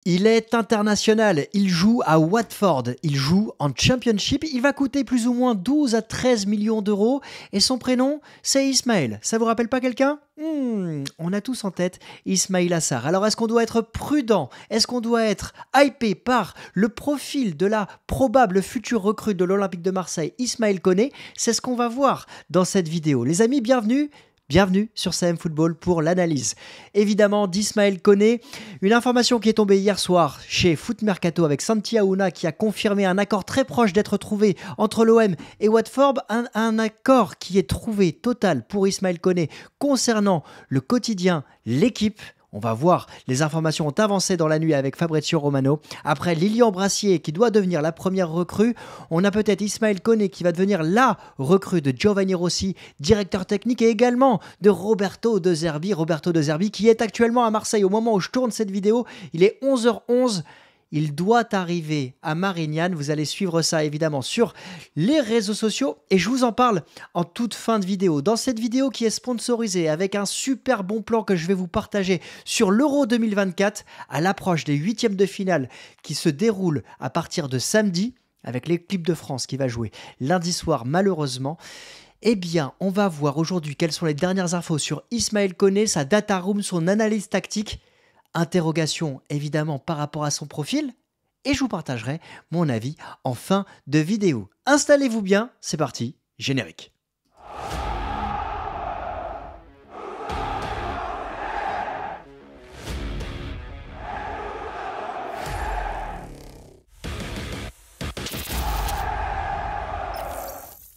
Il est international, il joue à Watford, il joue en Championship, il va coûter plus ou moins 12 à 13 millions d'euros et son prénom c'est Ismaël. Ça vous rappelle pas quelqu'un? On a tous en tête Ismaïla Sarr. Alors est-ce qu'on doit être prudent? Est-ce qu'on doit être hypé par le profil de la probable future recrue de l'Olympique de Marseille, Ismaël Koné? C'est ce qu'on va voir dans cette vidéo. Les amis, bienvenue. Bienvenue sur CM Football pour l'analyse. Évidemment, d'Ismaël Koné, une information qui est tombée hier soir chez Foot Mercato avec Santi Aouna qui a confirmé un accord très proche d'être trouvé entre l'OM et Watford, un accord qui est trouvé total pour Ismaël Koné concernant le quotidien, l'équipe. On va voir, les informations ont avancé dans la nuit avec Fabrizio Romano. Après Lilian Brassier qui doit devenir la première recrue, on a peut-être Ismaël Koné qui va devenir la recrue de Giovanni Rossi, directeur technique, et également de Roberto De Zerbi. Roberto De Zerbi qui est actuellement à Marseille au moment où je tourne cette vidéo. Il est 11h11. Il doit arriver à Marignane. Vous allez suivre ça évidemment sur les réseaux sociaux et je vous en parle en toute fin de vidéo. Dans cette vidéo qui est sponsorisée avec un super bon plan que je vais vous partager sur l'Euro 2024 à l'approche des huitièmes de finale qui se déroulent à partir de samedi avec l'équipe de France qui va jouer lundi soir malheureusement. Eh bien, on va voir aujourd'hui quelles sont les dernières infos sur Ismaël Koné, sa data room, son analyse tactique. Interrogation évidemment par rapport à son profil et je vous partagerai mon avis en fin de vidéo. Installez-vous bien, c'est parti, générique.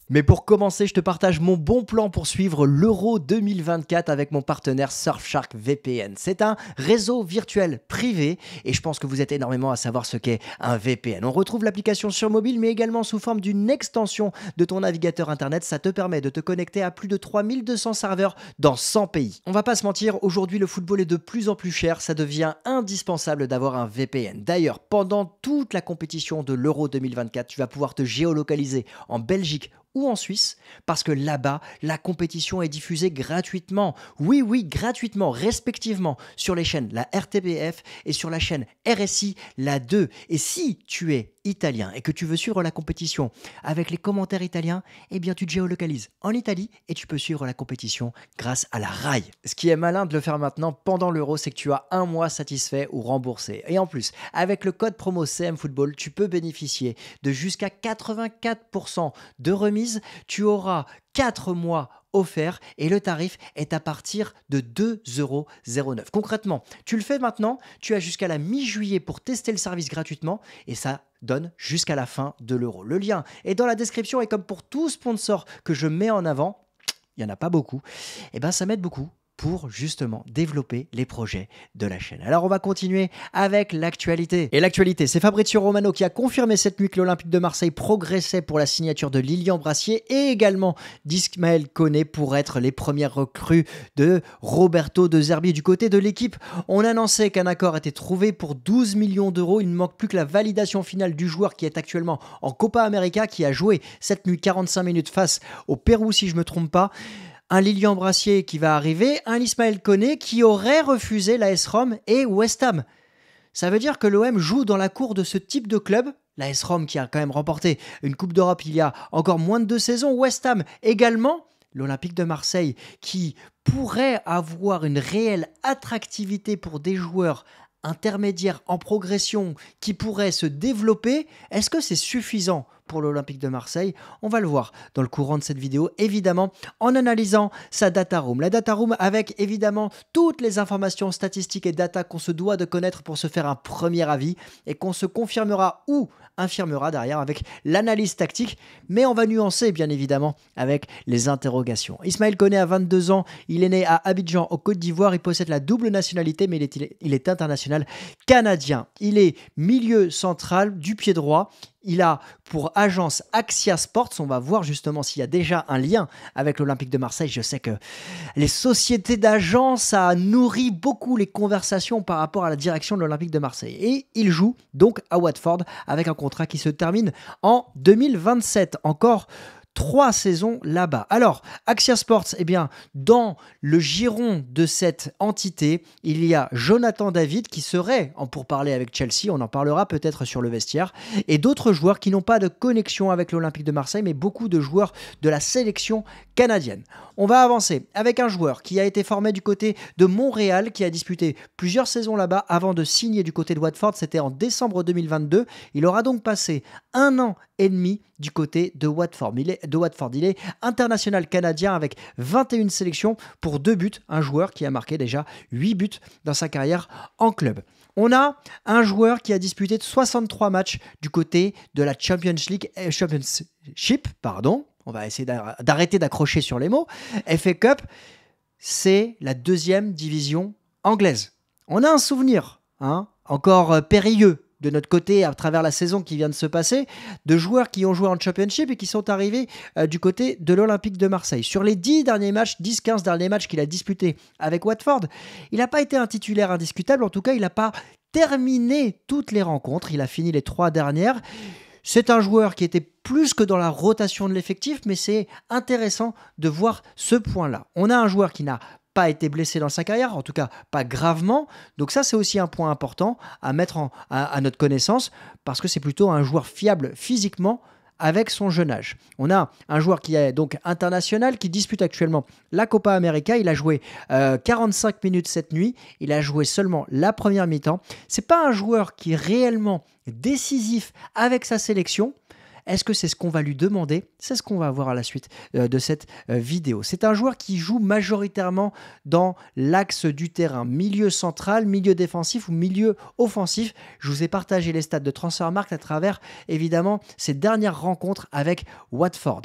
Mais pour commencer, je te partage mon bon plan pour suivre l'Euro 2024 avec mon partenaire Surfshark VPN. C'est un réseau virtuel privé et je pense que vous êtes énormément à savoir ce qu'est un VPN. On retrouve l'application sur mobile mais également sous forme d'une extension de ton navigateur internet. Ça te permet de te connecter à plus de 3200 serveurs dans 100 pays. On va pas se mentir, aujourd'hui le football est de plus en plus cher. Ça devient indispensable d'avoir un VPN. D'ailleurs, pendant toute la compétition de l'Euro 2024, tu vas pouvoir te géolocaliser en Belgique ou en Suisse, parce que là-bas, la compétition est diffusée gratuitement. Oui, gratuitement, respectivement, sur les chaînes la RTBF et sur la chaîne RSI, la 2. Et si tu es italien et que tu veux suivre la compétition avec les commentaires italiens, eh bien tu te géolocalises en Italie et tu peux suivre la compétition grâce à la RAI. Ce qui est malin de le faire maintenant pendant l'Euro, c'est que tu as un mois satisfait ou remboursé. Et en plus, avec le code promo CM Football, tu peux bénéficier de jusqu'à 84% de remise. Tu auras 4 mois offerts et le tarif est à partir de 2,09 €. Concrètement, tu le fais maintenant, tu as jusqu'à la mi-juillet pour tester le service gratuitement et ça donne jusqu'à la fin de l'Euro. Le lien est dans la description et comme pour tout sponsor que je mets en avant, il n'y en a pas beaucoup, et ben ça m'aide beaucoup pour justement développer les projets de la chaîne. Alors on va continuer avec l'actualité. Et l'actualité, c'est Fabrizio Romano qui a confirmé cette nuit que l'Olympique de Marseille progressait pour la signature de Lilian Brassier et également d'Ismaël Koné pour être les premières recrues de Roberto De Zerbi. Du côté de l'équipe, on annonçait qu'un accord était trouvé pour 12 millions d'euros. Il ne manque plus que la validation finale du joueur qui est actuellement en Copa América, qui a joué cette nuit 45 minutes face au Pérou si je ne me trompe pas. Un Lilian Brassier qui va arriver, un Ismaël Koné qui aurait refusé l'AS Rome et West Ham. Ça veut dire que l'OM joue dans la cour de ce type de club. L'AS Rome qui a quand même remporté une Coupe d'Europe il y a encore moins de 2 saisons. West Ham également. L'Olympique de Marseille qui pourrait avoir une réelle attractivité pour des joueurs intermédiaires en progression qui pourraient se développer. Est-ce que c'est suffisant pour l'Olympique de Marseille? On va le voir dans le courant de cette vidéo, évidemment, en analysant sa data room. La data room avec, évidemment, toutes les informations statistiques et data qu'on se doit de connaître pour se faire un premier avis et qu'on se confirmera ou infirmera derrière avec l'analyse tactique, mais on va nuancer, bien évidemment, avec les interrogations. Ismaël Koné a 22 ans, il est né à Abidjan, au Côte d'Ivoire, il possède la double nationalité, mais il est international canadien. Il est milieu central du pied droit. Il a pour agence Axia Sports, on va voir justement s'il y a déjà un lien avec l'Olympique de Marseille. Je sais que les sociétés d'agence, ça a nourri beaucoup les conversations par rapport à la direction de l'Olympique de Marseille. Et il joue donc à Watford avec un contrat qui se termine en 2027. Encore 3 saisons là-bas. Alors, Axia Sports, eh bien, dans le giron de cette entité, il y a Jonathan David qui serait en pourparlers avec Chelsea, on en parlera peut-être sur le vestiaire, et d'autres joueurs qui n'ont pas de connexion avec l'Olympique de Marseille, mais beaucoup de joueurs de la sélection canadienne. On va avancer avec un joueur qui a été formé du côté de Montréal, qui a disputé plusieurs saisons là-bas avant de signer du côté de Watford, c'était en décembre 2022. Il aura donc passé 1 an et demi du côté de Watford. Il est international canadien avec 21 sélections pour 2 buts, un joueur qui a marqué déjà 8 buts dans sa carrière en club. On a un joueur qui a disputé 63 matchs du côté de la Championship, on va essayer d'arrêter d'accrocher sur les mots. FA Cup, c'est la 2e division anglaise. On a un souvenir, encore périlleux de notre côté à travers la saison qui vient de se passer, de joueurs qui ont joué en Championship et qui sont arrivés du côté de l'Olympique de Marseille. Sur les 10-15 derniers matchs qu'il a disputés avec Watford, il n'a pas été un titulaire indiscutable, en tout cas il n'a pas terminé toutes les rencontres, il a fini les 3 dernières. C'est un joueur qui était plus que dans la rotation de l'effectif, mais c'est intéressant de voir ce point-là. On a un joueur qui n'a pas été blessé dans sa carrière, en tout cas pas gravement. Donc ça, c'est aussi un point important à mettre à notre connaissance, parce que c'est plutôt un joueur fiable physiquement avec son jeune âge. On a un joueur qui est donc international, qui dispute actuellement la Copa América. Il a joué 45 minutes cette nuit. Il a joué seulement la première mi-temps. C'est pas un joueur qui est réellement décisif avec sa sélection. Est-ce que c'est ce qu'on va lui demander? C'est ce qu'on va voir à la suite de cette vidéo. C'est un joueur qui joue majoritairement dans l'axe du terrain, milieu central, milieu défensif ou milieu offensif. Je vous ai partagé les stats de Transfermarkt à travers, évidemment, ces dernières rencontres avec Watford.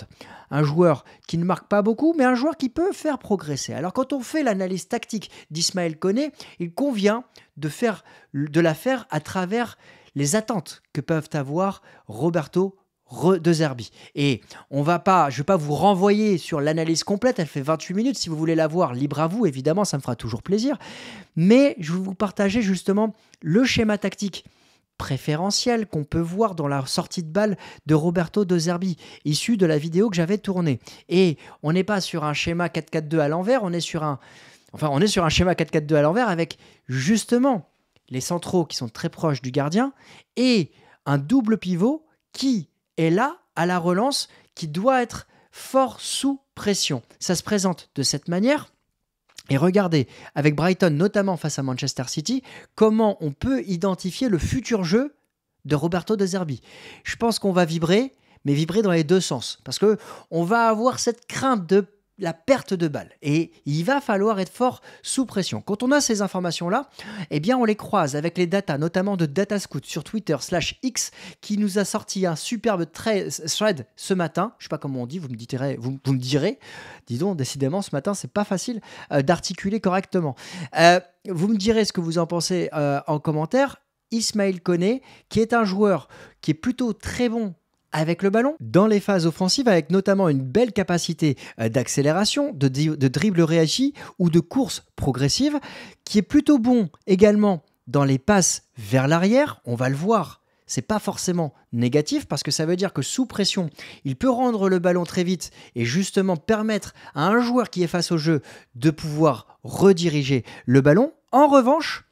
Un joueur qui ne marque pas beaucoup, mais un joueur qui peut faire progresser. Alors, quand on fait l'analyse tactique d'Ismaël Koné, il convient de la faire à travers les attentes que peuvent avoir Roberto De Zerbi. Et je ne vais pas vous renvoyer sur l'analyse complète, elle fait 28 minutes. Si vous voulez la voir, libre à vous, évidemment, ça me fera toujours plaisir. Mais je vais vous partager justement le schéma tactique préférentiel qu'on peut voir dans la sortie de balle de Roberto De Zerbi, issu de la vidéo que j'avais tournée. Et on n'est pas sur un schéma 4-4-2 à l'envers, on est sur un schéma 4-4-2 à l'envers avec justement les centraux qui sont très proches du gardien et un double pivot qui est là, à la relance, qui doit être fort sous pression. Ça se présente de cette manière. Et regardez, avec Brighton, notamment face à Manchester City, comment on peut identifier le futur jeu de Roberto De Zerbi. Je pense qu'on va vibrer, mais vibrer dans les deux sens. Parce qu'on va avoir cette crainte de la perte de balle. Et il va falloir être fort sous pression. Quand on a ces informations-là, eh bien on les croise avec les datas, notamment de Datascout sur Twitter /X, qui nous a sorti un superbe thread ce matin. Je ne sais pas comment on dit, vous me direz. Dis donc, décidément, ce matin, c'est pas facile d'articuler correctement. Vous me direz ce que vous en pensez en commentaire. Ismaël Koné, qui est un joueur qui est plutôt très bon avec le ballon, dans les phases offensives, avec notamment une belle capacité d'accélération, de dribble réagi ou de course progressive, qui est plutôt bon également dans les passes vers l'arrière. On va le voir, c'est pas forcément négatif parce que ça veut dire que sous pression, il peut rendre le ballon très vite et justement permettre à un joueur qui est face au jeu de pouvoir rediriger le ballon. En revanche,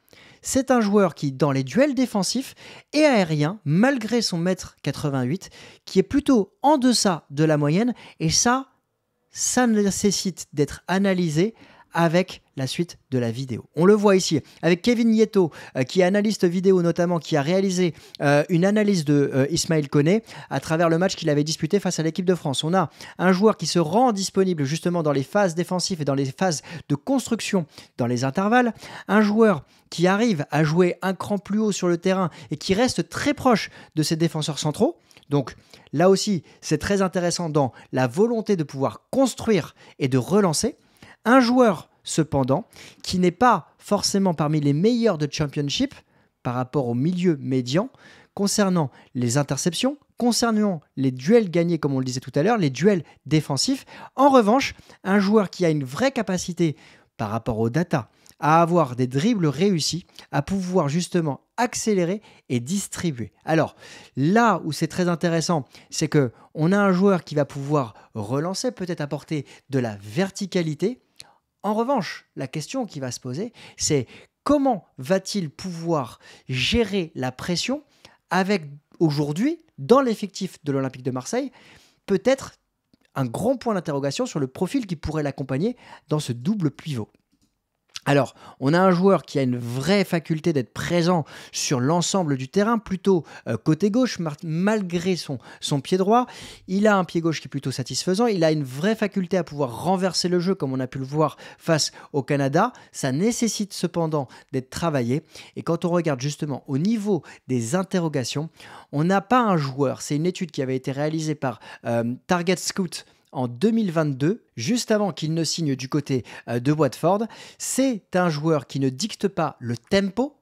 c'est un joueur qui, dans les duels défensifs et aériens, malgré son 1m88, qui est plutôt en deçà de la moyenne. Et ça nécessite d'être analysé avec la suite de la vidéo. On le voit ici avec Kevin Nieto, qui est analyste vidéo notamment, qui a réalisé une analyse de Ismaël Koné à travers le match qu'il avait disputé face à l'équipe de France. On a un joueur qui se rend disponible justement dans les phases défensives et dans les phases de construction dans les intervalles. Un joueur qui arrive à jouer un cran plus haut sur le terrain et qui reste très proche de ses défenseurs centraux. Donc là aussi, c'est très intéressant dans la volonté de pouvoir construire et de relancer. Un joueur, cependant, qui n'est pas forcément parmi les meilleurs de Championship par rapport au milieu médian, concernant les interceptions, concernant les duels gagnés, comme on le disait tout à l'heure, les duels défensifs. En revanche, un joueur qui a une vraie capacité par rapport aux data à avoir des dribbles réussis, à pouvoir justement accélérer et distribuer. Alors, là où c'est très intéressant, c'est que on a un joueur qui va pouvoir relancer, peut-être apporter de la verticalité. En revanche, la question qui va se poser, c'est comment va-t-il pouvoir gérer la pression avec aujourd'hui, dans l'effectif de l'Olympique de Marseille, peut-être un grand point d'interrogation sur le profil qui pourrait l'accompagner dans ce double pivot. Alors, on a un joueur qui a une vraie faculté d'être présent sur l'ensemble du terrain, plutôt côté gauche, malgré son pied droit. Il a un pied gauche qui est plutôt satisfaisant. Il a une vraie faculté à pouvoir renverser le jeu, comme on a pu le voir face au Canada. Ça nécessite cependant d'être travaillé. Et quand on regarde justement au niveau des interrogations, on n'a pas un joueur. C'est une étude qui avait été réalisée par Target Scout en 2022, juste avant qu'il ne signe du côté de Watford. C'est un joueur qui ne dicte pas le tempo,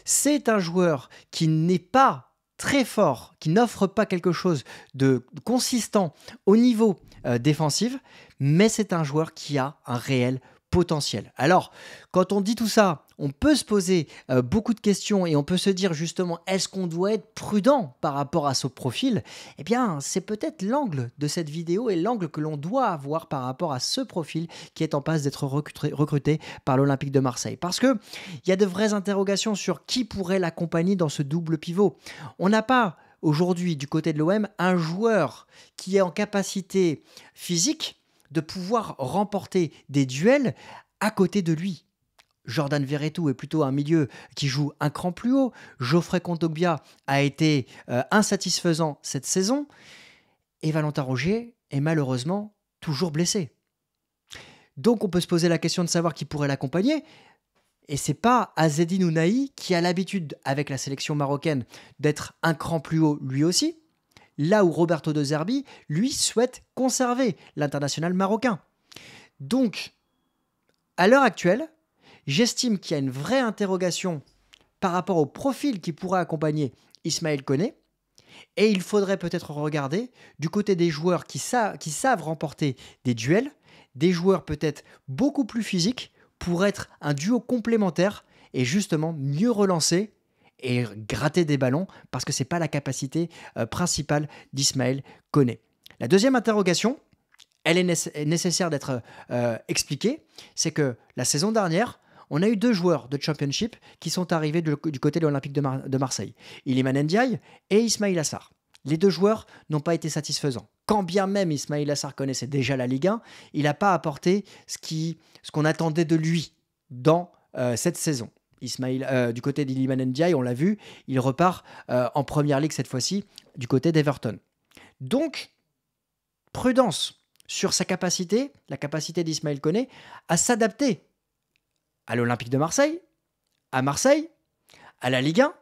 c'est un joueur qui n'est pas très fort, qui n'offre pas quelque chose de consistant au niveau défensif, mais c'est un joueur qui a un réel potentiel. Alors, quand on dit tout ça, on peut se poser beaucoup de questions et on peut se dire justement, est-ce qu'on doit être prudent par rapport à ce profil? Eh bien, c'est peut-être l'angle de cette vidéo et l'angle que l'on doit avoir par rapport à ce profil qui est en passe d'être recruté par l'Olympique de Marseille. Parce qu'il y a de vraies interrogations sur qui pourrait l'accompagner dans ce double pivot. On n'a pas aujourd'hui du côté de l'OM un joueur qui est en capacité physique de pouvoir remporter des duels à côté de lui. Jordan Verretou est plutôt un milieu qui joue un cran plus haut. Geoffrey Kondogbia a été insatisfaisant cette saison. Et Valentin Rougier est malheureusement toujours blessé. Donc on peut se poser la question de savoir qui pourrait l'accompagner. Et c'est pas Azzedine Ounahi qui a l'habitude, avec la sélection marocaine, d'être un cran plus haut lui aussi. Là où Roberto De Zerbi, lui, souhaite conserver l'international marocain. Donc, à l'heure actuelle, j'estime qu'il y a une vraie interrogation par rapport au profil qui pourrait accompagner Ismaël Koné. Et il faudrait peut-être regarder du côté des joueurs qui savent remporter des duels, des joueurs peut-être beaucoup plus physiques pour être un duo complémentaire et justement mieux relancer et gratter des ballons parce que ce n'est pas la capacité principale d'Ismaël Koné. La deuxième interrogation, elle est nécessaire d'être expliquée, c'est que la saison dernière, on a eu deux joueurs de Championship qui sont arrivés du côté de l'Olympique de Marseille. Iliman Ndiaye et Ismaïla Sarr. Les deux joueurs n'ont pas été satisfaisants. Quand bien même Ismaïla Sarr connaissait déjà la Ligue 1, il n'a pas apporté ce qu'on attendait de lui dans cette saison. Du côté d'Iliman Ndiaye, on l'a vu, il repart en Première Ligue cette fois-ci, du côté d'Everton. Donc, prudence sur sa capacité, la capacité d'Ismaël Koné, à s'adapter à l'Olympique de Marseille, à la Ligue 1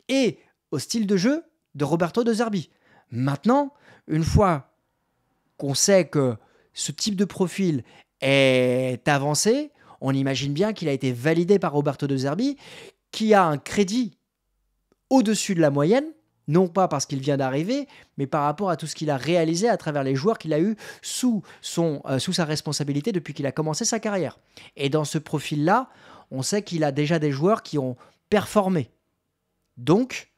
et au style de jeu de Roberto De Zerbi. Maintenant, une fois qu'on sait que ce type de profil est avancé, on imagine bien qu'il a été validé par Roberto De Zerbi, qui a un crédit au-dessus de la moyenne, non pas parce qu'il vient d'arriver, mais par rapport à tout ce qu'il a réalisé à travers les joueurs qu'il a eu sous sa responsabilité depuis qu'il a commencé sa carrière. Et dans ce profil-là, on sait qu'il a déjà des joueurs qui ont performé. Donc,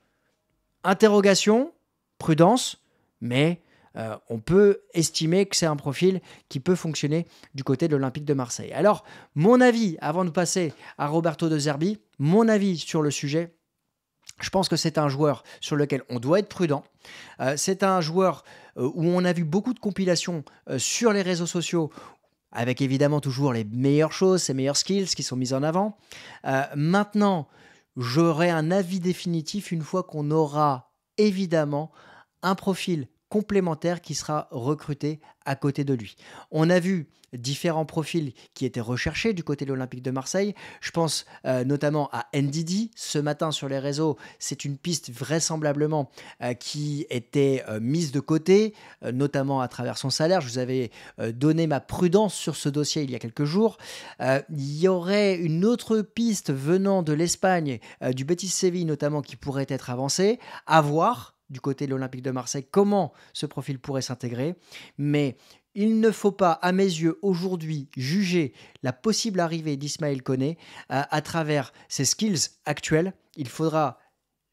interrogation, prudence, mais on peut estimer que c'est un profil qui peut fonctionner du côté de l'Olympique de Marseille. Alors, mon avis, avant de passer à Roberto De Zerbi, mon avis sur le sujet, je pense que c'est un joueur sur lequel on doit être prudent. C'est un joueur où on a vu beaucoup de compilations sur les réseaux sociaux, avec évidemment toujours les meilleures choses, ses meilleurs skills qui sont mis en avant. Maintenant, j'aurai un avis définitif une fois qu'on aura évidemment un profil complémentaire qui sera recruté à côté de lui. On a vu différents profils qui étaient recherchés du côté de l'Olympique de Marseille. Je pense notamment à Ndidi. Ce matin sur les réseaux, c'est une piste vraisemblablement qui était mise de côté, notamment à travers son salaire. Je vous avais donné ma prudence sur ce dossier il y a quelques jours. Il y aurait une autre piste venant de l'Espagne, du Betis Séville notamment, qui pourrait être avancée. À voir du côté de l'Olympique de Marseille comment ce profil pourrait s'intégrer. Mais il ne faut pas, à mes yeux, aujourd'hui, juger la possible arrivée d'Ismaël Koné à travers ses skills actuels. Il faudra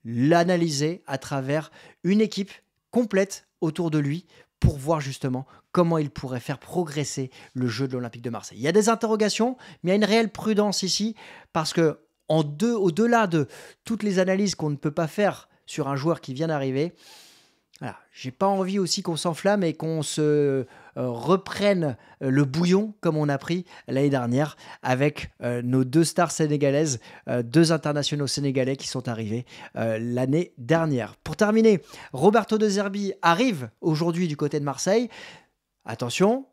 l'analyser à travers une équipe complète autour de lui pour voir justement comment il pourrait faire progresser le jeu de l'Olympique de Marseille. Il y a des interrogations, mais il y a une réelle prudence ici parce que au-delà de toutes les analyses qu'on ne peut pas faire sur un joueur qui vient d'arriver, voilà, j'ai pas envie aussi qu'on s'enflamme et qu'on se reprenne le bouillon comme on a pris l'année dernière avec nos deux stars sénégalaises, deux internationaux sénégalais qui sont arrivés l'année dernière. Pour terminer, Roberto De Zerbi arrive aujourd'hui du côté de Marseille. Attention,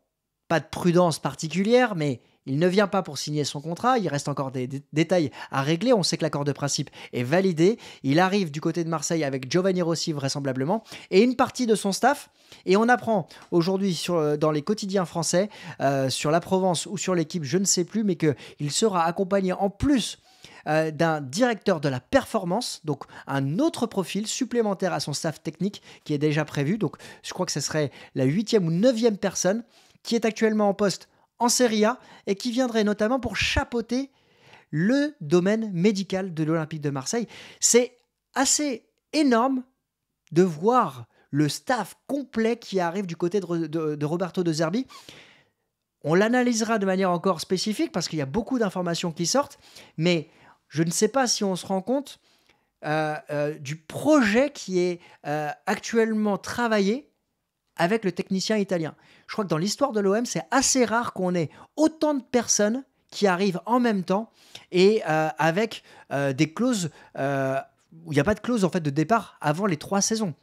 pas de prudence particulière, mais il ne vient pas pour signer son contrat. Il reste encore des détails à régler. On sait que l'accord de principe est validé. Il arrive du côté de Marseille avec Giovanni Rossi vraisemblablement et une partie de son staff. Et on apprend aujourd'hui dans les quotidiens français, sur la Provence ou sur l'équipe, je ne sais plus, mais qu'il sera accompagné en plus d'un directeur de la performance, donc un autre profil supplémentaire à son staff technique qui est déjà prévu. Donc je crois que ce serait la 8e ou 9e personne qui est actuellement en poste en Serie A et qui viendrait notamment pour chapeauter le domaine médical de l'Olympique de Marseille. C'est assez énorme de voir le staff complet qui arrive du côté de Roberto De Zerbi. On l'analysera de manière encore spécifique parce qu'il y a beaucoup d'informations qui sortent, mais je ne sais pas si on se rend compte du projet qui est actuellement travaillé avec le technicien italien. Je crois que dans l'histoire de l'OM, c'est assez rare qu'on ait autant de personnes qui arrivent en même temps et avec des clauses où il n'y a pas de clause en fait, de départ avant les 3 saisons.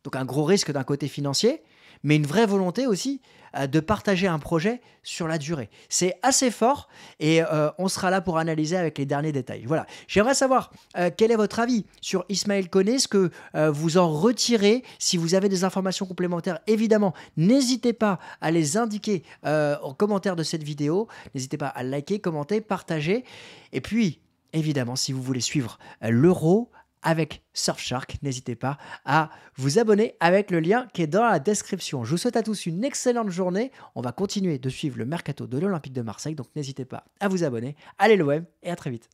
Donc un gros risque d'un côté financier, mais une vraie volonté aussi de partager un projet sur la durée. C'est assez fort et on sera là pour analyser avec les derniers détails. Voilà. J'aimerais savoir quel est votre avis sur Ismaël Koné, ce que vous en retirez. Si vous avez des informations complémentaires, évidemment, n'hésitez pas à les indiquer en commentaire de cette vidéo. N'hésitez pas à liker, commenter, partager. Et puis, évidemment, si vous voulez suivre l'Euro avec Surfshark, n'hésitez pas à vous abonner avec le lien qui est dans la description. Je vous souhaite à tous une excellente journée. On va continuer de suivre le mercato de l'Olympique de Marseille, donc n'hésitez pas à vous abonner. Allez l'OM et à très vite.